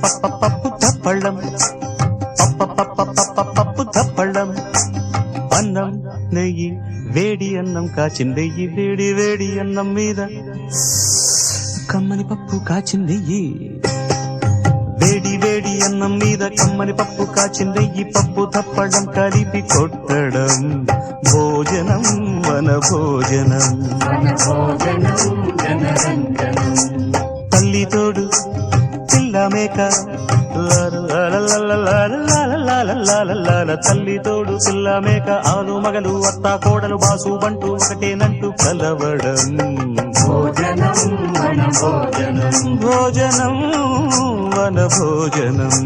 పప్పు తప్పళ్ళం పప్పు తప్పళ్ళం అన్నం నెయ్యి వేడి అన్నం కాచిందెయ్యి వేడి వేడి అన్నం మీద కమ్మని పప్పు కాచిందెయ్యి వేడి వేడి అన్నం మీద కమ్మని పప్పు కాచిందెయ్యి పప్పు తప్పడం కలిపి కొట్టడం భోజనం వన భోజనం తల్లి తోడు పిల్ల మేక తల్లి తోడు పిల్ల మేక ఆలు మగలు అత్త కోడలు బాసు బంటు ఒకటేనంటూ కలవడం భోజనం వన భోజనం